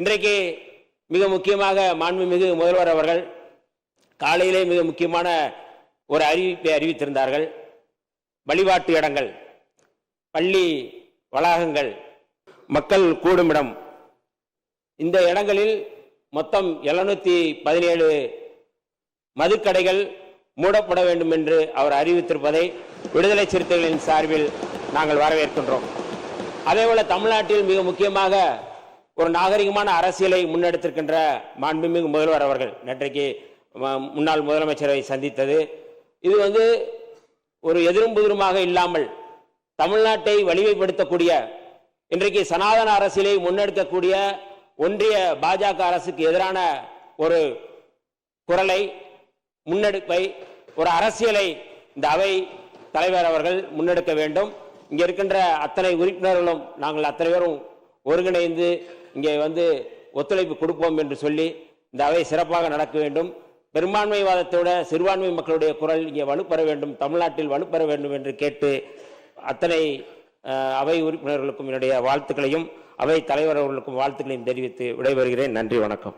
இன்றைக்கு மிக முக்கியமாக மாண்புமிகு முதல்வர் அவர்கள் காலையிலே மிக முக்கியமான ஒரு அறிவிப்பை அறிவித்திருந்தார்கள். வழிபாட்டு இடங்கள், பள்ளி வளாகங்கள், மக்கள் கூடுமிடம், இந்த இடங்களில் மொத்தம் 717 மதுக்கடைகள் மூடப்பட வேண்டும் என்று அவர் அறிவித்திருப்பதை விடுதலை சிறுத்தைகளின் சார்பில் நாங்கள் வரவேற்கின்றோம். அதேபோல தமிழ்நாட்டில் மிக முக்கியமாக ஒரு நாகரிகமான அரசியலை முன்னெடுத்திருக்கின்ற மாண்புமிகு முதல்வர் அவர்கள் நேற்றைக்கு முன்னாள் முதலமைச்சரை சந்தித்தது, இது ஒரு எதிரும் புதிருமாக இல்லாமல் தமிழ்நாட்டை வலிமைப்படுத்தக்கூடிய, இன்றைக்கு சனாதன அரசியலை முன்னெடுக்கக்கூடிய ஒன்றிய பாஜக அரசுக்கு எதிரான ஒரு குரலை, முன்னெடுப்பை, ஒரு அரசியலை இந்த அவை தலைவர் அவர்கள் முன்னெடுக்க வேண்டும். இங்கே இருக்கின்ற அத்தனை உறுப்பினர்களும் நாங்கள் அத்தனை பேரும் ஒருங்கிணைந்து இங்கே ஒத்துழைப்பு கொடுப்போம் என்று சொல்லி இந்த அவை சிறப்பாக நடக்க வேண்டும். பெரும்பான்மைவாதத்தோட சிறுபான்மை மக்களுடைய குரல் இங்கே வலுப்பெற வேண்டும், தமிழ்நாட்டில் வலுப்பெற வேண்டும் என்று கேட்டு அத்தனை அவை உறுப்பினர்களுக்கும் என்னுடைய வாழ்த்துக்களையும் அவை தலைவர் அவர்களுக்கும் வாழ்த்துக்களையும் தெரிவித்து விடைபெறுகிறேன். நன்றி, வணக்கம்.